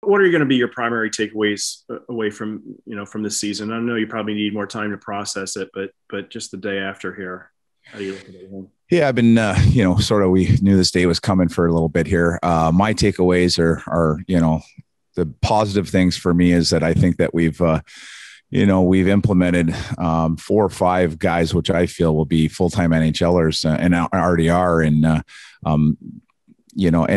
What are going to be your primary takeaways away from from this season? I know you probably need more time to process it, but just the day after here, how do you look at it? Yeah, I've been, sort of, we knew this day was coming for a little bit here. My takeaways are, the positive things for me is that I think that we've implemented 4 or 5 guys, which I feel will be full-time NHLers and already are. And, and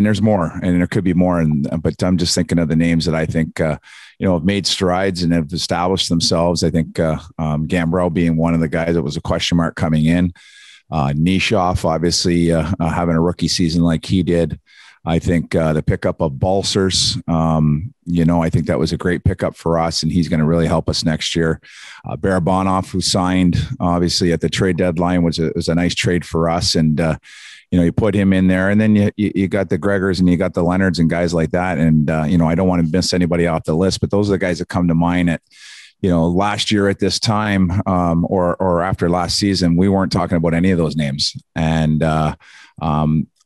there's more, and there could be more. But I'm just thinking of the names that I think, have made strides and have established themselves. I think Gambrell being one of the guys that was a question mark coming in. Nishoff, obviously, having a rookie season like he did. I think the pickup of Balsers, I think that was a great pickup for us, and he's going to really help us next year. Barabanov, who signed, obviously, at the trade deadline, was a nice trade for us. And, you put him in there, and then you got the Gregors and you got the Leonards and guys like that. And, I don't want to miss anybody off the list, but those are the guys that come to mind at, last year at this time, or after last season, we weren't talking about any of those names. And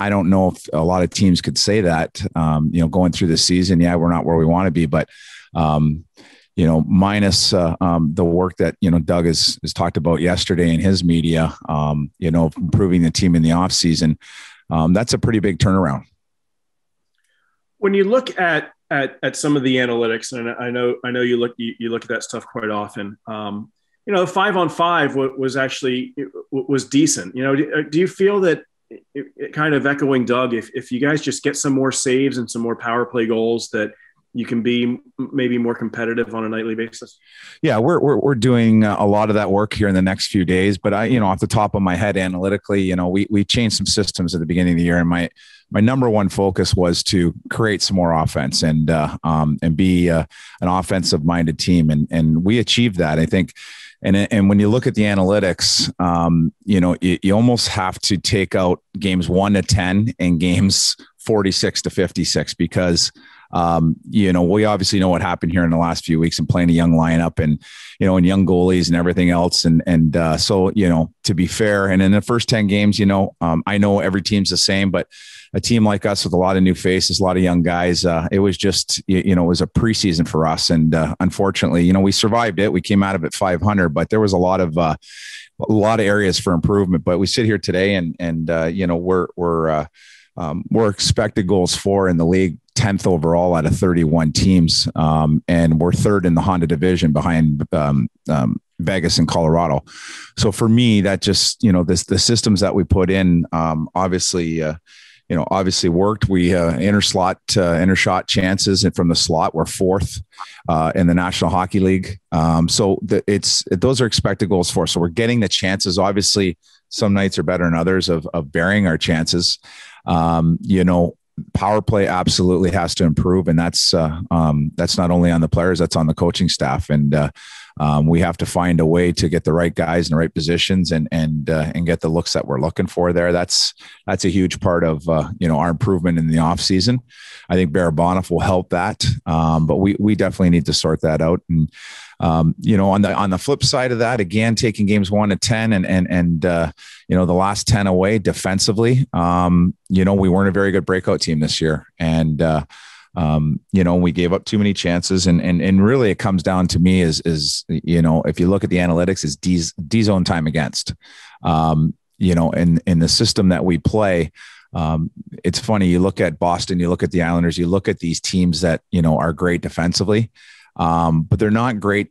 I don't know if a lot of teams could say that, going through the season. Yeah, we're not where we want to be, but minus the work that, Doug has talked about yesterday in his media, improving the team in the off season. That's a pretty big turnaround. When you look at some of the analytics, and I know you look at that stuff quite often. 5-on-5 was decent. Do you feel that it kind of echoing Doug, if you guys just get some more saves and some more power play goals, that you can be maybe more competitive on a nightly basis? Yeah, we're doing a lot of that work here in the next few days. But off the top of my head, analytically, we changed some systems at the beginning of the year, and my number one focus was to create some more offense and be an offensive minded team, and we achieved that, I think. And when you look at the analytics, you almost have to take out games 1 to 10 and games 46 to 56 because we obviously know what happened here in the last few weeks and playing a young lineup and, and young goalies and everything else. And so, to be fair, and in the first 10 games, I know every team's the same, but a team like us with a lot of new faces, a lot of young guys, it was just, it was a preseason for us. And unfortunately, we survived it. We came out of it 500, but there was a lot of areas for improvement. But we sit here today and we're expected goals for in the league 10th overall out of 31 teams. And we're third in the Honda division behind Vegas and Colorado. So for me, that just, the systems that we put in, obviously worked. We intershot chances, and from the slot, we're 4th in the National Hockey League. So those are expected goals for. So we're getting the chances. Obviously, some nights are better than others of burying our chances. Power play absolutely has to improve, and that's not only on the players, that's on the coaching staff. And we have to find a way to get the right guys in the right positions and get the looks that we're looking for there. That's a huge part of our improvement in the off season. I think Barabanov will help that, but we definitely need to sort that out. And on the flip side of that, again, taking games 1 to 10 and the last 10 away defensively, we weren't a very good breakout team this year. And, we gave up too many chances, and really it comes down to me is if you look at the analytics, is D zone time against, in the system that we play. It's funny. You look at Boston, you look at the Islanders, you look at these teams that, are great defensively, but they're not great.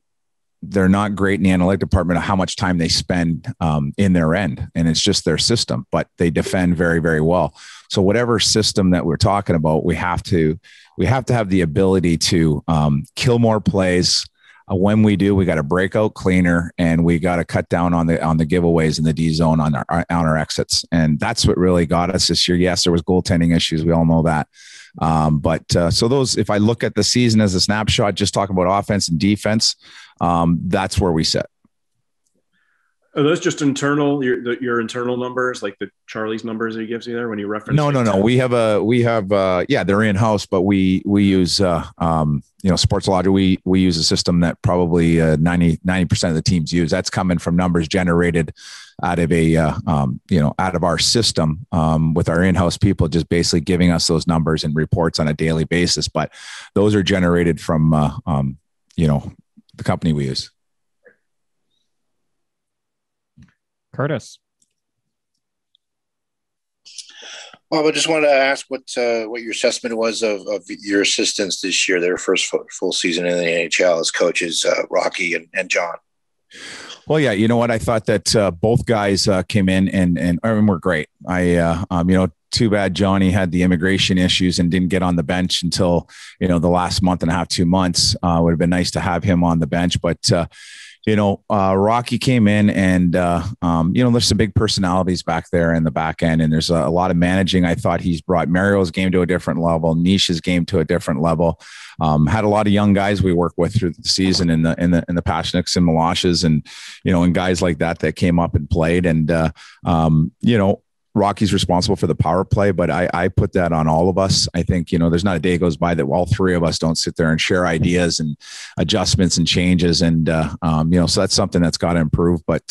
They're not great in the analytic department of how much time they spend in their end. And it's just their system, but they defend very, very well. So whatever system that we're talking about, we have to have the ability to kill more plays. When we do, we got to break out cleaner, and we got to cut down on the giveaways in the D zone on our exits. And that's what really got us this year. Yes, there was goaltending issues. We all know that. So those, if I look at the season as a snapshot, just talking about offense and defense, that's where we sit. Are those just internal, your internal numbers, like the Charlie's numbers that he gives you there when you reference? No. Yeah, they're in house, but we use Sportslogic. We use a system that probably 90% of the teams use. That's coming from numbers generated out of out of our system with our in-house people, just basically giving us those numbers and reports on a daily basis. But those are generated from the company we use. Curtis. Well, I just wanted to ask what your assessment was of your assistants this year, their first full season in the NHL as coaches, Rocky and John. Well, yeah, you know what? I thought that both guys came in and were great. Too bad Johnny had the immigration issues and didn't get on the bench until, the last month and a half, 2 months. Would have been nice to have him on the bench, but Rocky came in and, there's some big personalities back there in the back end, and there's a lot of managing. I thought he's brought Mario's game to a different level, Nisha's game to a different level. Had a lot of young guys we work with through the season in the Paschniks and Milashes and guys like that came up and played. And, Rocky's responsible for the power play, but I put that on all of us. I think, there's not a day goes by that all three of us don't sit there and share ideas and adjustments and changes. And, so that's something that's got to improve. But,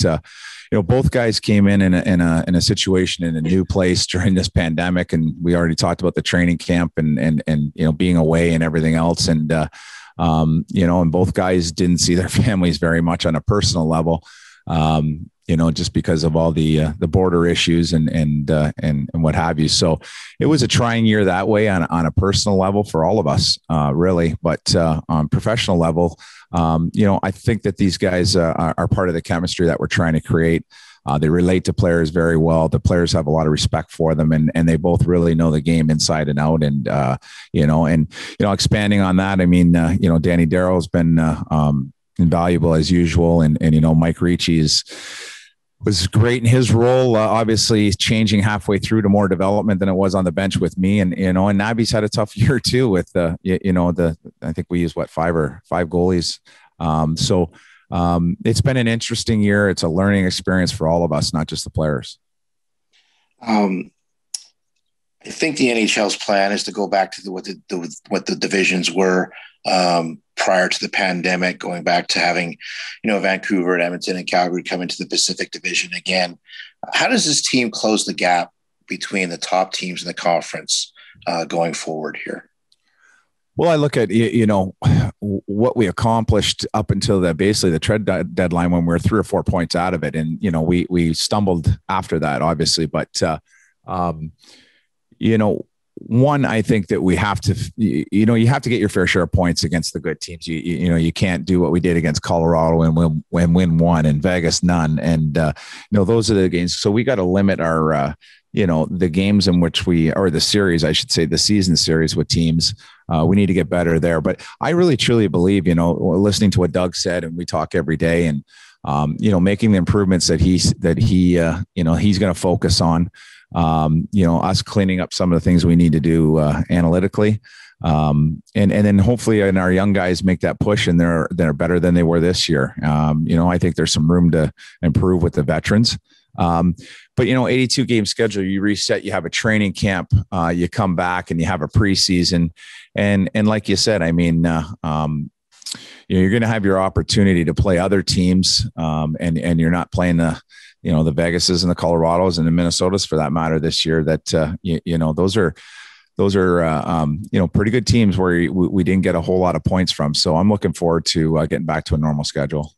both guys came in a situation in a new place during this pandemic. And we already talked about the training camp and being away and everything else. And, and both guys didn't see their families very much on a personal level. Just because of all the border issues and what have you. So it was a trying year that way on a personal level for all of us, really. But on professional level, I think that these guys are part of the chemistry that we're trying to create. They relate to players very well. The players have a lot of respect for them, and they both really know the game inside and out. And expanding on that, I mean, Danny Darrow's been invaluable as usual, and Mike Ricci's was great in his role. Obviously, changing halfway through to more development than it was on the bench with me, and Naby's had a tough year too. With I think we use 5 goalies. It's been an interesting year. It's a learning experience for all of us, not just the players. I think the NHL's plan is to go back to what the divisions were prior to the pandemic, going back to having, Vancouver and Edmonton and Calgary come into the Pacific Division again. How does this team close the gap between the top teams in the conference going forward here? Well, I look at, what we accomplished up until basically the trade deadline when we were 3 or 4 points out of it. And, we stumbled after that, obviously, but, one, I think that we have to, you have to get your fair share of points against the good teams. You can't do what we did against Colorado and win one and Vegas none. And, those are the games. So we got to limit our, the games in which or the series, I should say, the season series with teams. We need to get better there. But I really, truly believe, listening to what Doug said, and we talk every day, and, making the improvements that he's going to focus on. Us cleaning up some of the things we need to do analytically, and then hopefully, our young guys make that push, and they're better than they were this year. I think there's some room to improve with the veterans. But 82 game schedule, you reset, you have a training camp, you come back and you have a preseason, and like you said, I mean, you're going to have your opportunity to play other teams, and you're not playing the Vegases and the Colorados and the Minnesotas for that matter this year. That those are pretty good teams where we didn't get a whole lot of points from. So I'm looking forward to getting back to a normal schedule.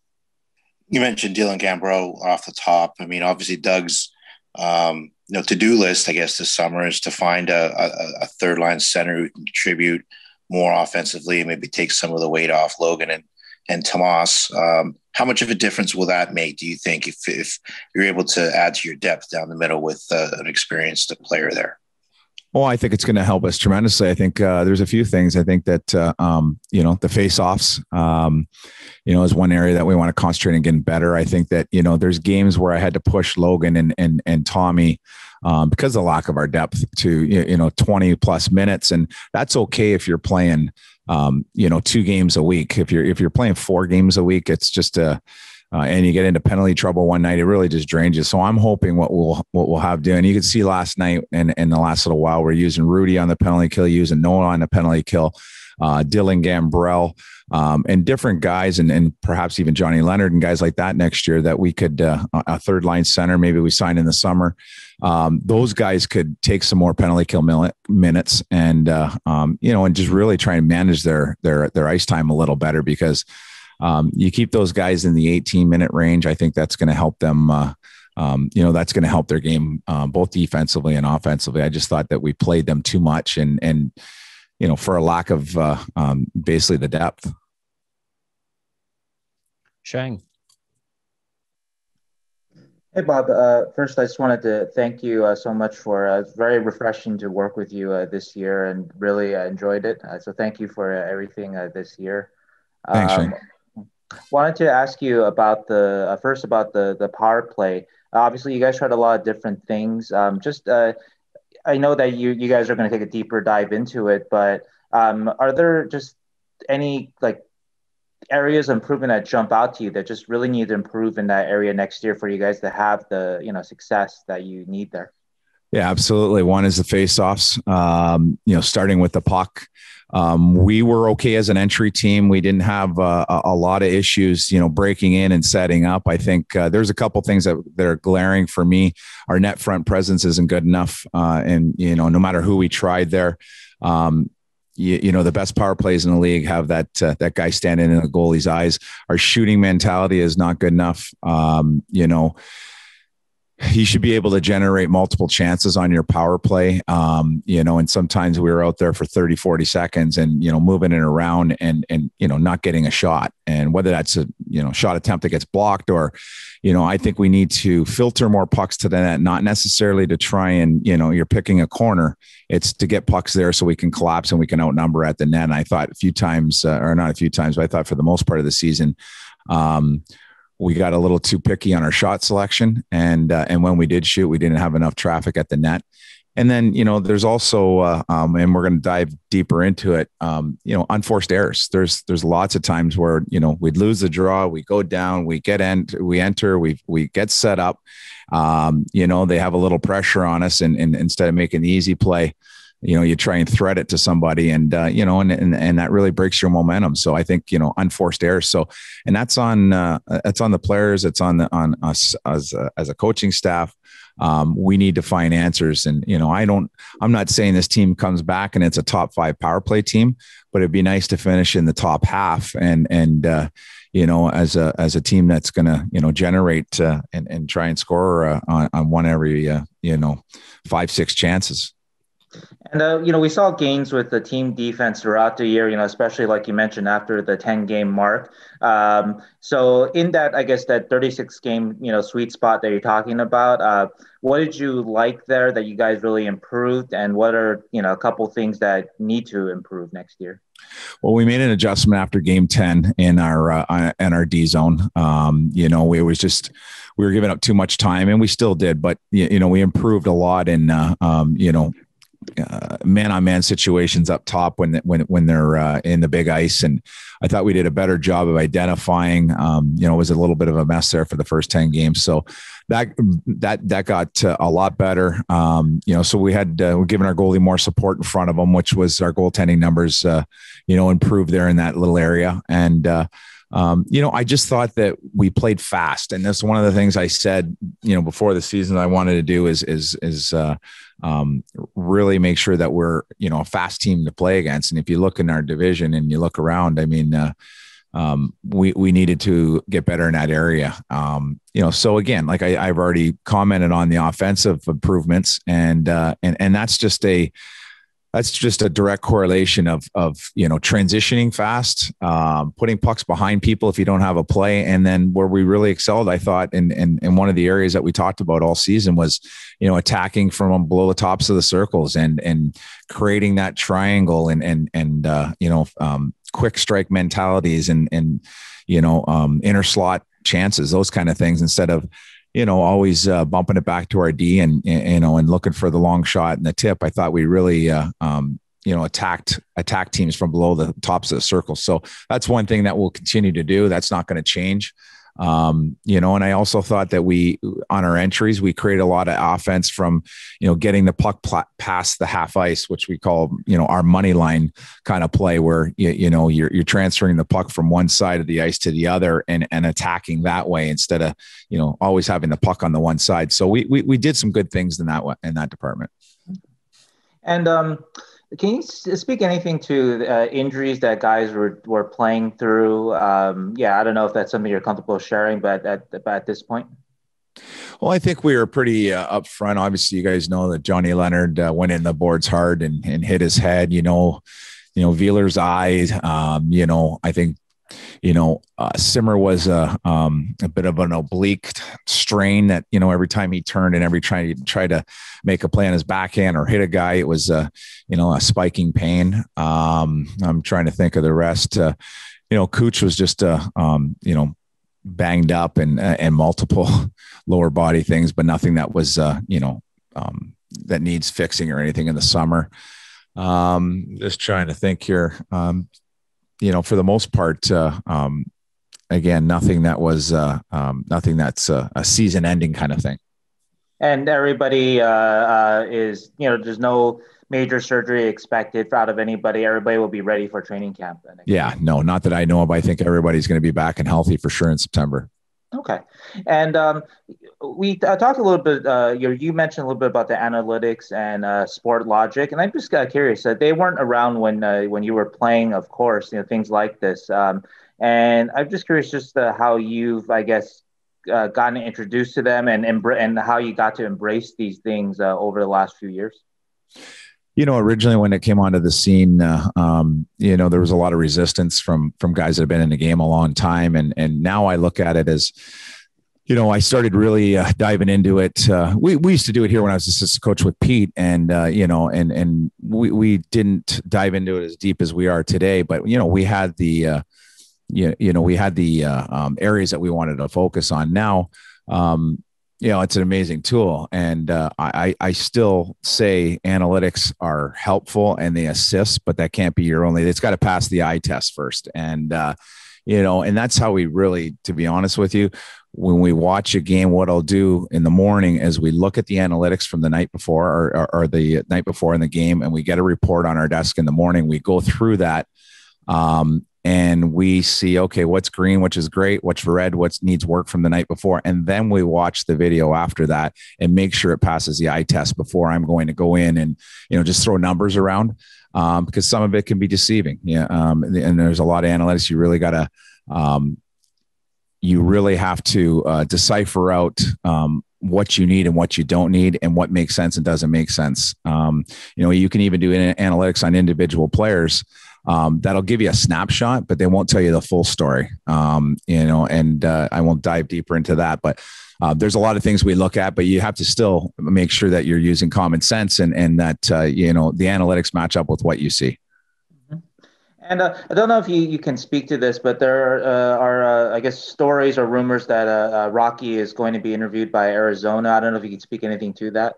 You mentioned Dylan Gambrell off the top. I mean, obviously Doug's to-do list, I guess, this summer is to find a third line center who can contribute more offensively, maybe take some of the weight off Logan and Tomas. How much of a difference will that make, do you think, if you're able to add to your depth down the middle with an experienced player there? Well, I think it's going to help us tremendously. I think there's a few things. I think that, the face-offs, is one area that we want to concentrate on getting better. I think that, there's games where I had to push Logan and Tommy because of the lack of our depth to, 20 plus minutes. And that's okay if you're playing, 2 games a week. If you're playing 4 games a week, it's just and you get into penalty trouble one night, it really just drains you. So I'm hoping what we'll have doing. You could see last night and in the last little while, we're using Rudy on the penalty kill, using Noah on the penalty kill, Dylan Gambrell, and different guys, and perhaps even Johnny Leonard and guys like that next year that we could, a third line center, maybe we sign in the summer. Those guys could take some more penalty kill minutes and, and just really try and manage their ice time a little better, because you keep those guys in the 18-minute range. I think that's going to help them. That's going to help their game, both defensively and offensively. I just thought that we played them too much and for a lack of basically the depth. Shang. Hey, Bob. First, I just wanted to thank you so much for it's very refreshing to work with you this year, and really enjoyed it. So thank you for everything this year. Thanks, Shane. Wanted to ask you about the power play. Obviously, you guys tried a lot of different things. I know that you guys are going to take a deeper dive into it, but are there just any areas of improvement that jump out to you that just really need to improve in that area next year for you guys to have the success that you need there? Yeah, absolutely. One is the face-offs. Starting with the puck. We were okay as an entry team. We didn't have a lot of issues, breaking in and setting up. I think there's a couple things that are glaring for me. Our net front presence isn't good enough. And no matter who we tried there, the best power plays in the league have that guy standing in the goalie's eyes. Our shooting mentality is not good enough. He should be able to generate multiple chances on your power play. And sometimes we were out there for 30, 40 seconds and, moving it around and not getting a shot. And whether that's a, shot attempt that gets blocked or, I think we need to filter more pucks to the net, not necessarily to try and, you're picking a corner. It's to get pucks there so we can collapse and we can outnumber at the net. And I thought a few times, or not a few times, but I thought for the most part of the season, we got a little too picky on our shot selection. And when we did shoot, we didn't have enough traffic at the net. And then, there's also, and we're going to dive deeper into it, unforced errors. There's lots of times where, we'd lose the draw, we go down, we enter, we get set up. They have a little pressure on us and instead of making the easy play, you try and thread it to somebody and that really breaks your momentum. So I think, unforced errors. So, and that's on the players. It's on us as a coaching staff. We need to find answers. And, I'm not saying this team comes back and it's a top 5 power play team, but it'd be nice to finish in the top half and as a team that's going to, generate and try and score on one every, 5-6 chances. And, we saw gains with the team defense throughout the year, especially like you mentioned after the 10-game mark. So in that, I guess that 36-game, sweet spot that you're talking about, what did you like there that you guys really improved? And what are, a couple things that need to improve next year? Well, we made an adjustment after game 10 in our D zone. We were giving up too much time and we still did, but we improved a lot in, man-on-man situations up top when they're in the big ice. And I thought we did a better job of identifying, it was a little bit of a mess there for the first 10 games. So that got a lot better. So we're giving our goalie more support in front of them, which was our goaltending numbers, improved there in that little area. And, I just thought that we played fast. And that's one of the things I said, before the season I wanted to do is really make sure that we're, a fast team to play against. And if you look in our division and you look around, I mean, we needed to get better in that area. So again, like I've already commented on the offensive improvements and that's just a direct correlation of transitioning fast, putting pucks behind people if you don't have a play. And then where we really excelled, I thought, in one of the areas that we talked about all season was, attacking from below the tops of the circles and creating that triangle and quick strike mentalities and inner slot chances, those kind of things, instead of always bumping it back to our D and looking for the long shot and the tip. I thought we really, attacked teams from below the tops of the circle. So that's one thing that we'll continue to do. That's not going to change. And I also thought that on our entries, we created a lot of offense from, getting the puck past the half ice, which we call, our money line kind of play where, you're transferring the puck from one side of the ice to the other and attacking that way instead of, always having the puck on the one side. So we did some good things in that department. And can you speak anything to injuries that guys were playing through? I don't know if that's something you're comfortable sharing, but at this point. Well, I think we were pretty upfront. Obviously, you guys know that Johnny Leonard went in the boards hard and hit his head. Wheeler's eye. I think. Simmer was a bit of an oblique strain that, every time he turned and every time he tried to make a play on his backhand or hit a guy, it was, a spiking pain. I'm trying to think of the rest. Cooch was just, banged up and multiple lower body things, but nothing that was, that needs fixing or anything in the summer. Just trying to think here. For the most part, again, nothing that was nothing that's a season ending kind of thing. And everybody is, there's no major surgery expected out of anybody. Everybody will be ready for training camp. Yeah, no, not that I know of. I think everybody's going to be back and healthy for sure in September. Okay. And we talked a little bit, you mentioned a little bit about the analytics and sport logic. And I'm just curious, they weren't around when you were playing, of course, things like this. And I'm just curious just how you've, I guess, gotten introduced to them and how you got to embrace these things over the last few years. Originally when it came onto the scene, there was a lot of resistance from guys that have been in the game a long time. And now I look at it as, I started really diving into it. We used to do it here when I was assistant coach with Pete and we didn't dive into it as deep as we are today, but, we had the areas that we wanted to focus on. Now, it's an amazing tool. And I still say analytics are helpful and they assist, but that can't be your only, it's got to pass the eye test first. And, and that's how we really, to be honest with you, when we watch a game, what I'll do in the morning is we look at the analytics from the night before or the night before in the game, and we get a report on our desk in the morning. We go through that. And we see, okay, what's green, which is great, what's red, what needs work from the night before. And then we watch the video after that and make sure it passes the eye test before I'm going to go in and, just throw numbers around because some of it can be deceiving. Yeah. And there's a lot of analytics. You really have to decipher out what you need and what you don't need and what makes sense and doesn't make sense. You can even do analytics on individual players. That'll give you a snapshot, but they won't tell you the full story. And I won't dive deeper into that, but there's a lot of things we look at, but you have to still make sure that you're using common sense and that, the analytics match up with what you see. And I don't know if you can speak to this, but there are, I guess, stories or rumors that Rocky is going to be interviewed by Arizona. I don't know if you can speak anything to that.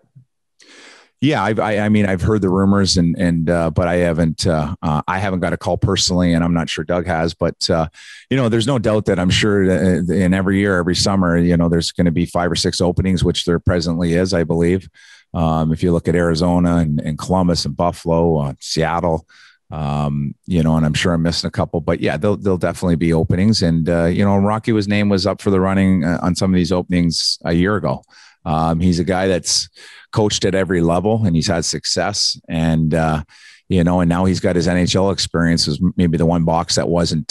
Yeah, I've heard the rumors but I haven't got a call personally, and I'm not sure Doug has, but there's no doubt that I'm sure that in every year, every summer, there's going to be 5 or 6 openings, which there presently is, I believe. If you look at Arizona and Columbus and Buffalo, Seattle, and I'm sure I'm missing a couple, but yeah, there'll definitely be openings. And, Rocky name was up for the running on some of these openings a year ago. He's a guy that's coached at every level and he's had success. And, and now he's got his NHL experience as maybe the one box that wasn't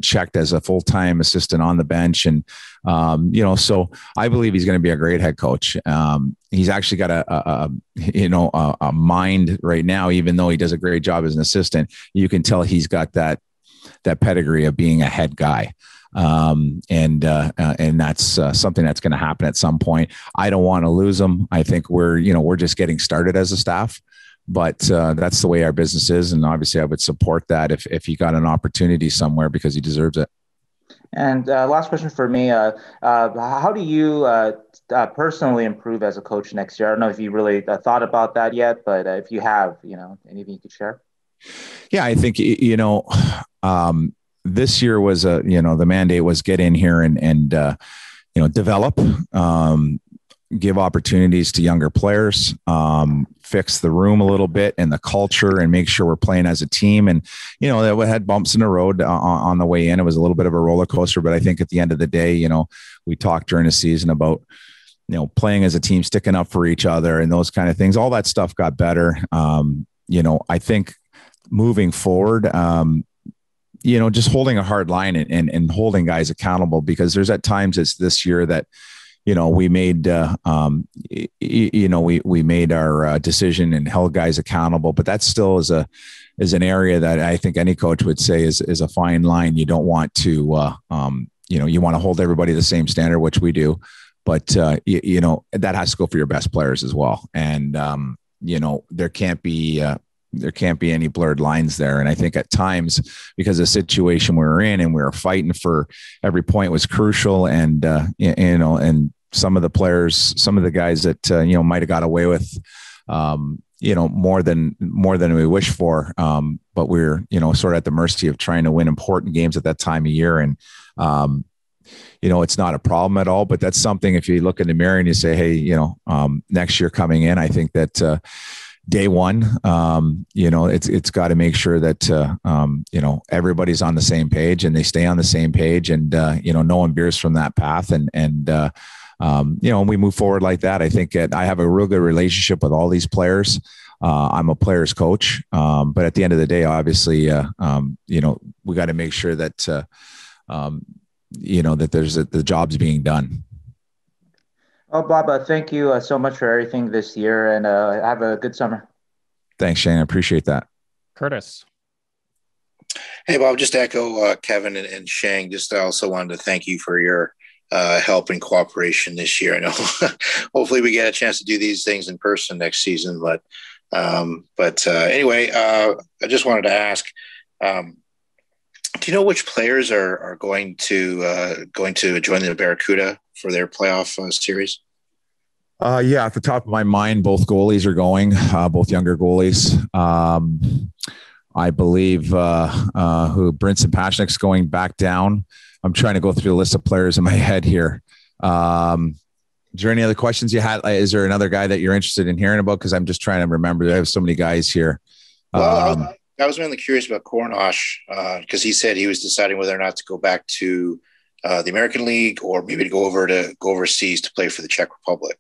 checked as a full-time assistant on the bench. And, so I believe he's going to be a great head coach. He's actually got a mind right now, even though he does a great job as an assistant, you can tell he's got that pedigree of being a head guy. And that's something that's going to happen at some point. I don't want to lose him. I think we're just getting started as a staff, but that's the way our business is. And obviously I would support that if he got an opportunity somewhere because he deserves it. And last question for me, how do you personally improve as a coach next year? I don't know if you really thought about that yet, but if you have, anything you could share? Yeah, I think, this year was the mandate was get in here and develop, give opportunities to younger players, fix the room a little bit and the culture, and make sure we're playing as a team. And, that we had bumps in the road on the way in. It was a little bit of a roller coaster, but I think at the end of the day, we talked during the season about, playing as a team, sticking up for each other and those kind of things. All that stuff got better. I think moving forward, just holding a hard line and holding guys accountable, because there's at times it's this year that, we made, we made our decision and held guys accountable, but that still is an area that I think any coach would say is a fine line. You don't want to, you want to hold everybody the same standard, which we do, but that has to go for your best players as well. And, there can't be any blurred lines there. And I think at times, because of the situation we were in and we were fighting for every point was crucial. And, and some of the players, some of the guys that, might've got away with, more than we wish for. But we're, sort of at the mercy of trying to win important games at that time of year. And, it's not a problem at all, but that's something, if you look in the mirror and you say, hey, next year coming in, I think that, day one, it's got to make sure that, everybody's on the same page and they stay on the same page, and, no one veers from that path. And we move forward like that. I think I have a real good relationship with all these players. I'm a player's coach. But at the end of the day, obviously, we got to make sure that, that there's the job's being done. Oh, Bob, thank you so much for everything this year, and have a good summer. Thanks, Shane. I appreciate that. Curtis. Hey, Bob, just to echo Kevin and Shang, just also wanted to thank you for your help and cooperation this year. I know hopefully we get a chance to do these things in person next season, but anyway, I just wanted to ask, do you know which players are going to join the Barracuda for their playoff series? Yeah, off the top of my mind, both goalies are going, both younger goalies. I believe who Brinson Pashnik's going back down. I'm trying to go through the list of players in my head here. Is there any other questions you had? Is there another guy that you're interested in hearing about? Because I'm just trying to remember. I have so many guys here. Well, I was mainly curious about Kornosh because he said he was deciding whether or not to go back to the American League or maybe to go overseas to play for the Czech Republic.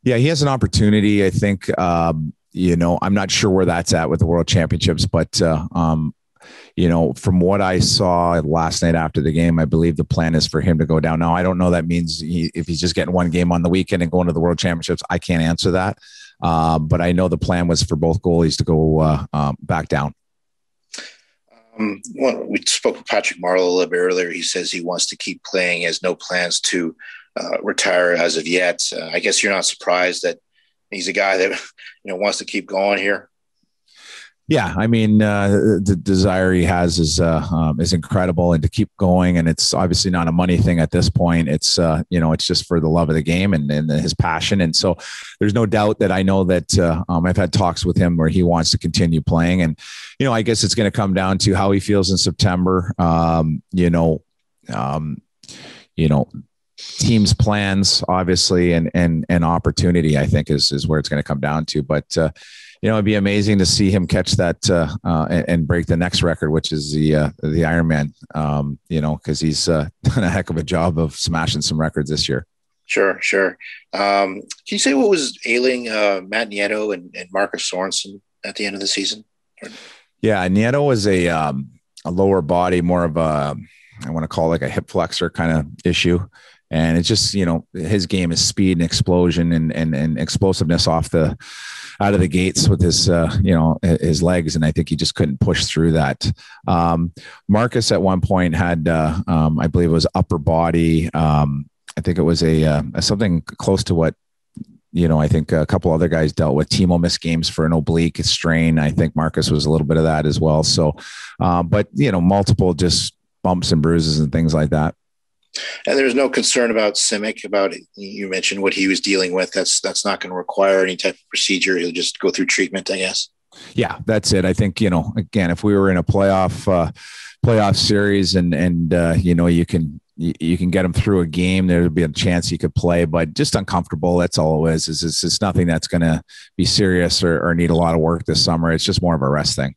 Yeah, he has an opportunity. I think, I'm not sure where that's at with the World Championships, but, from what I saw last night after the game, I believe the plan is for him to go down. Now, I don't know that means if he's just getting one game on the weekend and going to the World Championships. I can't answer that. But I know the plan was for both goalies to go back down. Well, we spoke with Patrick Marleau a little bit earlier. He says he wants to keep playing. He has no plans to retire as of yet. I guess you're not surprised that he's a guy that wants to keep going here. Yeah, I mean, the desire he has is incredible, and to keep going. And it's obviously not a money thing at this point. It's it's just for the love of the game and his passion. And so there's no doubt that I know that I've had talks with him where he wants to continue playing. And I guess it's going to come down to how he feels in September. Team's plans, obviously, and opportunity, I think is where it's going to come down to. But it'd be amazing to see him catch that and break the next record, which is the Ironman. Because he's done a heck of a job of smashing some records this year. Sure. Can you say what was ailing Matt Nieto and Marcus Sorensen at the end of the season? Yeah, Nieto was a lower body, more of a, I want to call it like a hip flexor kind of issue. And it's just, his game is speed and explosion and explosiveness out of the gates with his, his legs. And I think he just couldn't push through that. Marcus at one point had, I believe it was upper body. I think it was something close to what, I think a couple other guys dealt with. Timo missed games for an oblique strain. I think Marcus was a little bit of that as well. So, but multiple just bumps and bruises and things like that. And there's no concern about Simic, about it. You mentioned what he was dealing with. That's not going to require any type of procedure. He'll just go through treatment, I guess. Yeah, that's it. I think, again, if we were in a playoff series and you can get him through a game, there would be a chance he could play, but just uncomfortable. That's all it is. It's nothing that's going to be serious or need a lot of work this summer. It's just more of a rest thing.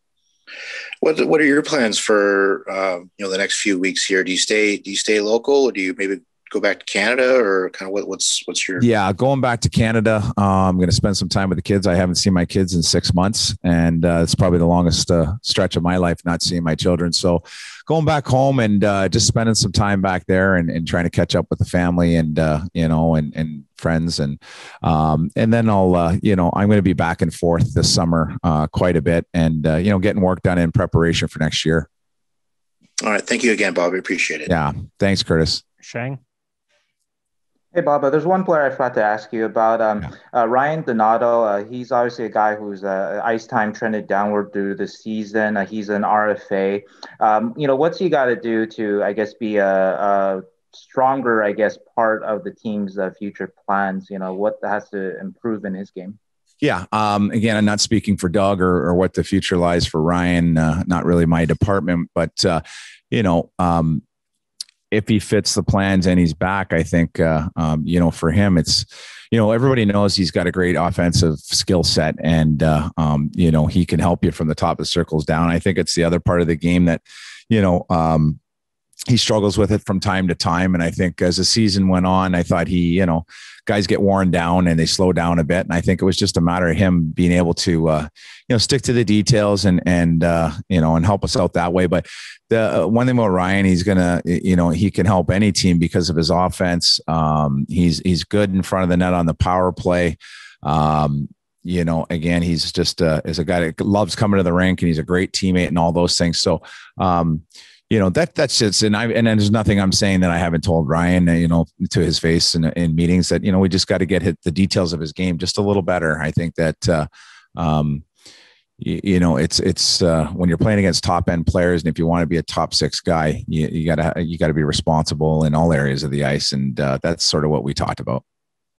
What are your plans for the next few weeks here? Do you stay local, or do you maybe go back to Canada, or kind of what's your? Yeah, going back to Canada. I'm going to spend some time with the kids. I haven't seen my kids in 6 months, and it's probably the longest stretch of my life not seeing my children. So going back home and just spending some time back there and trying to catch up with the family and and friends and then I'll I'm going to be back and forth this summer quite a bit and getting work done in preparation for next year. All right, thank you again, Bob. I appreciate it. Yeah, thanks, Curtis. Shang. Hey, Bob, there's one player I forgot to ask you about. Ryan Donato. He's obviously a guy whose ice time trended downward through the season. He's an RFA. What's he got to do to, I guess, be a stronger, I guess, part of the team's future plans? What has to improve in his game? Yeah. Again, I'm not speaking for Doug or what the future lies for Ryan. Not really my department, but if he fits the plans and he's back, I think, for him, it's, everybody knows he's got a great offensive skill set and, he can help you from the top of the circles down. I think it's the other part of the game that, he struggles with it from time to time. And I think as the season went on, I thought guys get worn down and they slow down a bit. And I think it was just a matter of him being able to, stick to the details and help us out that way. But the one thing about Ryan, he's going to, he can help any team because of his offense. He's good in front of the net on the power play. Again, he's just is a guy that loves coming to the rink and he's a great teammate and all those things. So, that's just, and there's nothing I'm saying that I haven't told Ryan, to his face in meetings that, we just got to get the details of his game just a little better. I think that, it's when you're playing against top end players, and if you want to be a top 6 guy, you gotta be responsible in all areas of the ice. And that's sort of what we talked about.